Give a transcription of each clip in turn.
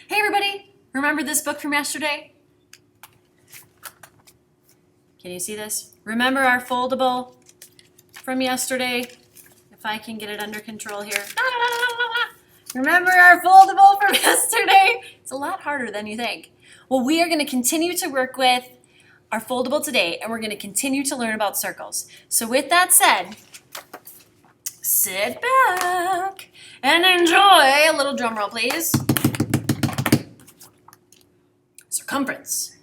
Hey everybody, remember this book from yesterday? Can you see this? Remember our foldable from yesterday? If I can get it under control here. Remember our foldable from yesterday? It's a lot harder than you think. Well, we are going to continue to work with our foldable today, and we're going to continue to learn about circles. So with that said, sit back and enjoy a little drum roll, please. Circumference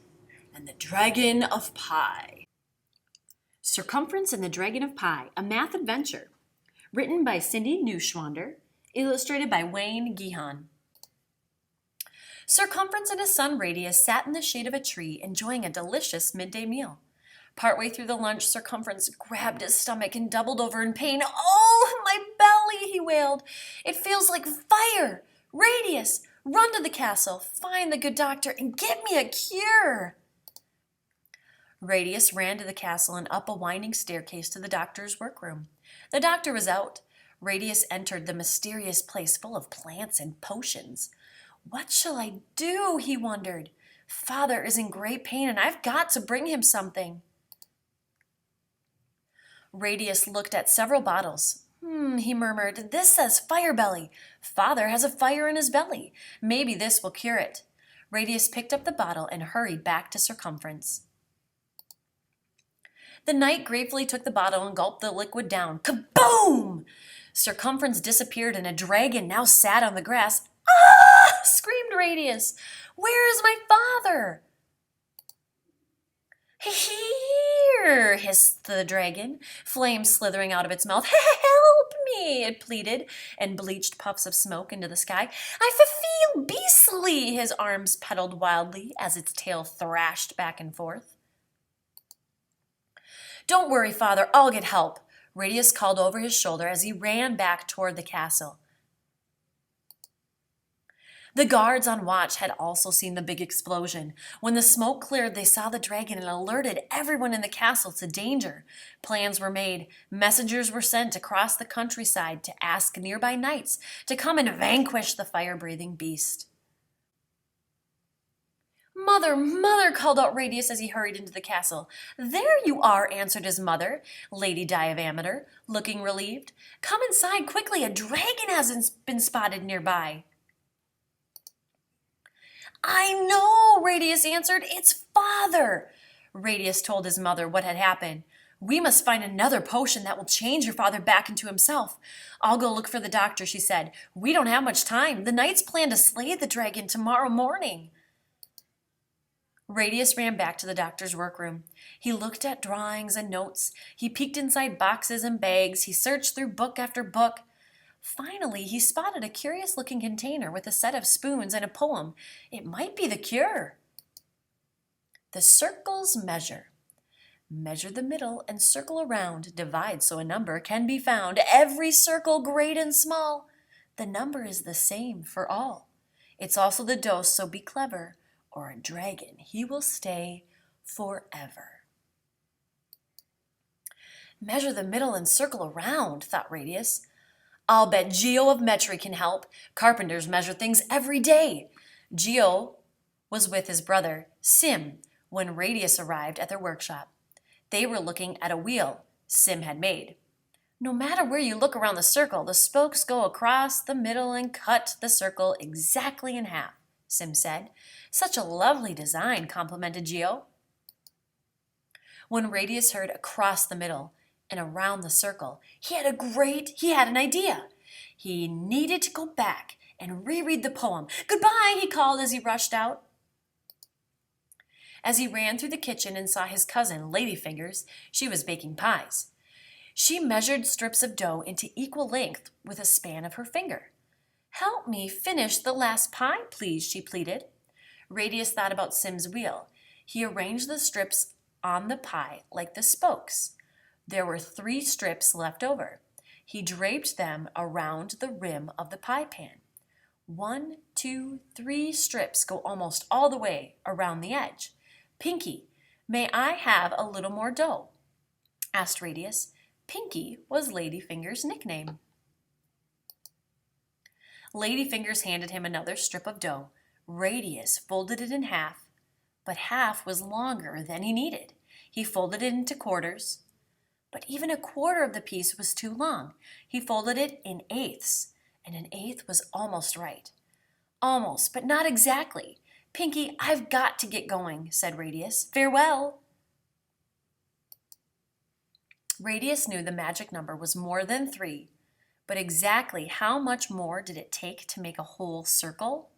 and the Dragon of Pi. Circumference and the Dragon of Pi, a math adventure. Written by Cindy Neuschwander, illustrated by Wayne Gehan. Circumference and his son Radius sat in the shade of a tree enjoying a delicious midday meal. Partway through the lunch, Circumference grabbed his stomach and doubled over in pain. "Oh, my belly," he wailed. "It feels like fire. Radius, run to the castle, find the good doctor, and get me a cure." Radius ran to the castle and up a winding staircase to the doctor's workroom. The doctor was out. Radius entered the mysterious place full of plants and potions. "What shall I do?" he wondered. "Father is in great pain and I've got to bring him something." Radius looked at several bottles. He murmured, "This says fire belly. Father has a fire in his belly. Maybe this will cure it." Radius picked up the bottle and hurried back to Circumference. The knight gratefully took the bottle and gulped the liquid down. Kaboom! Circumference disappeared and a dragon now sat on the grass. "Ah!" screamed Radius. "Where is my father?" "Here," hissed the dragon, flames slithering out of its mouth. "Help me," it pleaded, and bleached puffs of smoke into the sky. "I feel beastly." His arms pedaled wildly as its tail thrashed back and forth. "Don't worry, Father, I'll get help," Radius called over his shoulder as he ran back toward the castle. The guards on watch had also seen the big explosion. When the smoke cleared, they saw the dragon and alerted everyone in the castle to danger. Plans were made. Messengers were sent across the countryside to ask nearby knights to come and vanquish the fire-breathing beast. "Mother, mother," called out Radius as he hurried into the castle. "There you are," answered his mother, Lady Diameter, looking relieved. "Come inside quickly, a dragon has been spotted nearby." "I know," Radius answered. "It's Father." Radius told his mother what had happened. "We must find another potion that will change your father back into himself." "I'll go look for the doctor," she said. "We don't have much time. The knights plan to slay the dragon tomorrow morning." Radius ran back to the doctor's workroom. He looked at drawings and notes. He peeked inside boxes and bags. He searched through book after book. Finally, he spotted a curious-looking container with a set of spoons and a poem. It might be the cure. The circles measure. Measure the middle and circle around. Divide so a number can be found. Every circle, great and small. The number is the same for all. It's also the dose, so be clever, or a dragon he will stay forever. Measure the middle and circle around, thought Radius. I'll bet Geometry can help. Carpenters measure things every day. Geo was with his brother, Sim, when Radius arrived at their workshop. They were looking at a wheel Sim had made. "No matter where you look around the circle, the spokes go across the middle and cut the circle exactly in half," Sim said. "Such a lovely design," complimented Geo. When Radius heard across the middle and around the circle, he had an idea. He needed to go back and reread the poem. "Goodbye," he called as he rushed out. As he ran through the kitchen and saw his cousin, Ladyfingers, she was baking pies. She measured strips of dough into equal length with a span of her finger. "Help me finish the last pie, please," she pleaded. Radius thought about Sim's wheel. He arranged the strips on the pie like the spokes. There were 3 strips left over. He draped them around the rim of the pie pan. 1, 2, 3 strips go almost all the way around the edge. "Pinky, may I have a little more dough?" asked Radius. Pinky was Ladyfinger's nickname. Ladyfingers handed him another strip of dough. Radius folded it in half, but half was longer than he needed. He folded it into quarters, but even a quarter of the piece was too long. He folded it in eighths, and an eighth was almost right. Almost, but not exactly. Pinky, I've got to get going, said Radius. Farewell. Radius knew the magic number was more than 3, but exactly how much more did it take to make a whole circle?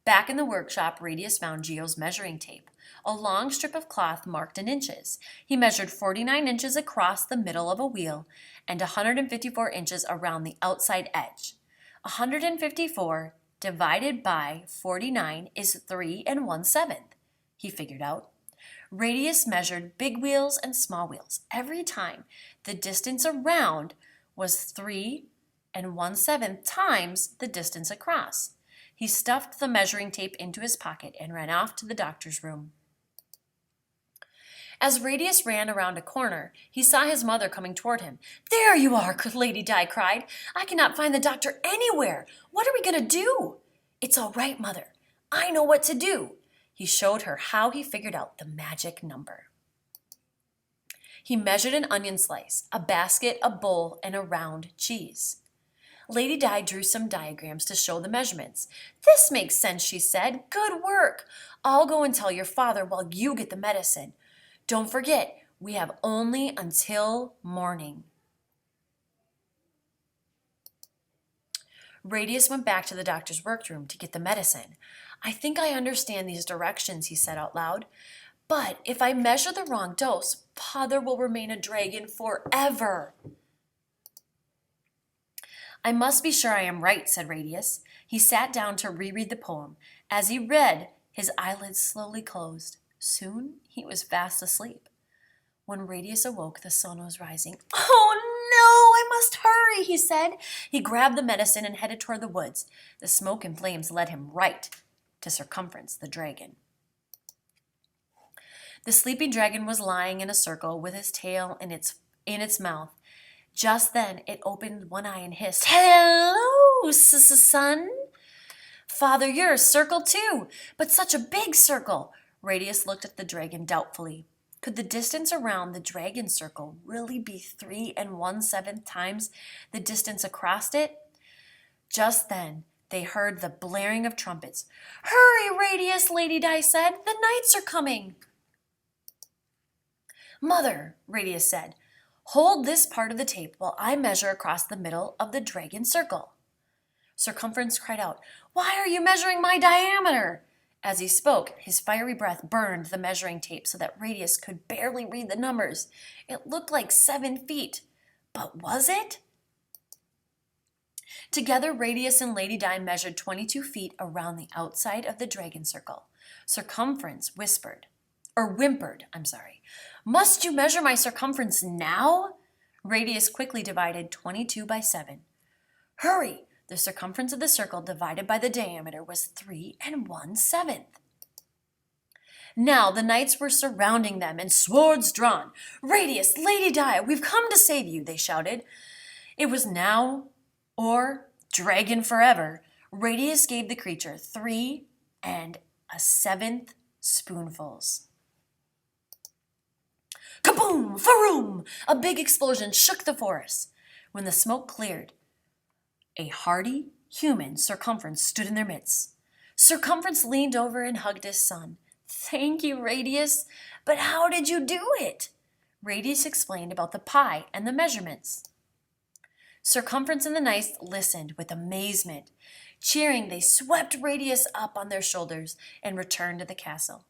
Back in the workshop, Radius found Geo's measuring tape, a long strip of cloth marked in inches. He measured 49 inches across the middle of a wheel and 154 inches around the outside edge. 154 divided by 49 is 3 1/7, he figured out. Radius measured big wheels and small wheels. Every time, the distance around was 3 1/7 times the distance across. He stuffed the measuring tape into his pocket and ran off to the doctor's room. As Radius ran around a corner, he saw his mother coming toward him. "There you are," Lady Di cried. "I cannot find the doctor anywhere. What are we going to do?" "It's all right, Mother. I know what to do." He showed her how he figured out the magic number. He measured an onion slice, a basket, a bowl, and a round cheese. Lady Di drew some diagrams to show the measurements. "This makes sense," she said. "Good work. I'll go and tell your father while you get the medicine. Don't forget, we have only until morning." Radius went back to the doctor's workroom to get the medicine. "I think I understand these directions," he said out loud. "But if I measure the wrong dose, Father will remain a dragon forever." "I must be sure I am right," said Radius. He sat down to reread the poem. As he read, his eyelids slowly closed. Soon he was fast asleep. When Radius awoke, the sun was rising. "Oh no, I must hurry," he said. He grabbed the medicine and headed toward the woods. The smoke and flames led him right to Circumference, the dragon. The sleeping dragon was lying in a circle with his tail in its mouth. Just then it opened one eye and hissed, "Hello, son." "Father, you're a circle too, but such a big circle." Radius looked at the dragon doubtfully. Could the distance around the dragon circle really be 3 1/7 times the distance across it? Just then, they heard the blaring of trumpets. "Hurry, Radius," Lady Di said. "The knights are coming." "Mother," Radius said, "hold this part of the tape while I measure across the middle of the dragon circle." Circumference cried out, "Why are you measuring my diameter?" As he spoke, his fiery breath burned the measuring tape so that Radius could barely read the numbers. It looked like 7 feet. But was it? Together, Radius and Lady Di measured 22 feet around the outside of the dragon circle. Circumference whimpered, "Must you measure my circumference now?" Radius quickly divided 22 by 7. "Hurry!" The circumference of the circle divided by the diameter was 3 1/7. Now the knights were surrounding them and swords drawn. "Radius, Lady Di, we've come to save you," they shouted. It was now or dragon forever. Radius gave the creature 3 1/7 spoonfuls. Kaboom! Faroom! A big explosion shook the forest. When the smoke cleared, a hardy, human Circumference stood in their midst. Circumference leaned over and hugged his son. "Thank you, Radius. But how did you do it?" Radius explained about the pie and the measurements. Circumference and the knights listened with amazement. Cheering, they swept Radius up on their shoulders and returned to the castle.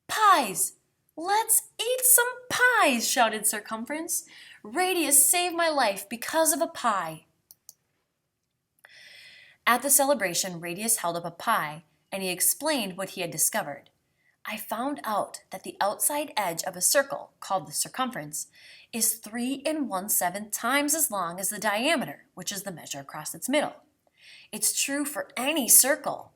"Pies! Let's eat some pies!" shouted Circumference. "Radius saved my life because of a pie." At the celebration, Radius held up a pie, and he explained what he had discovered. "I found out that the outside edge of a circle, called the circumference, is 3 1/7 times as long as the diameter, which is the measure across its middle. It's true for any circle."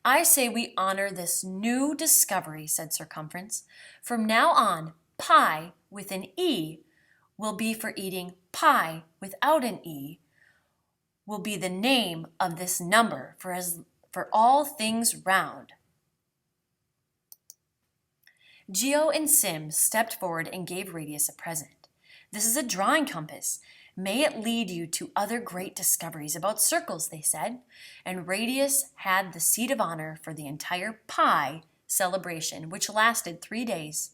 "I say we honor this new discovery," said Circumference. "From now on, pie with an E will be for eating pie without an E, will be the name of this number for all things round. Geo and Sim stepped forward and gave Radius a present. This is a drawing compass. May it lead you to other great discoveries about circles, they said. And Radius had the seat of honor for the entire Pi celebration, which lasted 3 days,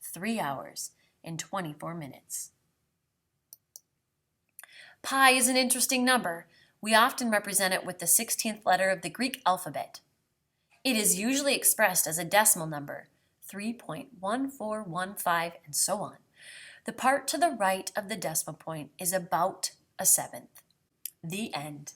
3 hours, and 24 minutes. Pi is an interesting number. We often represent it with the 16th letter of the Greek alphabet. It is usually expressed as a decimal number, 3.1415, and so on. The part to the right of the decimal point is about a seventh. The end.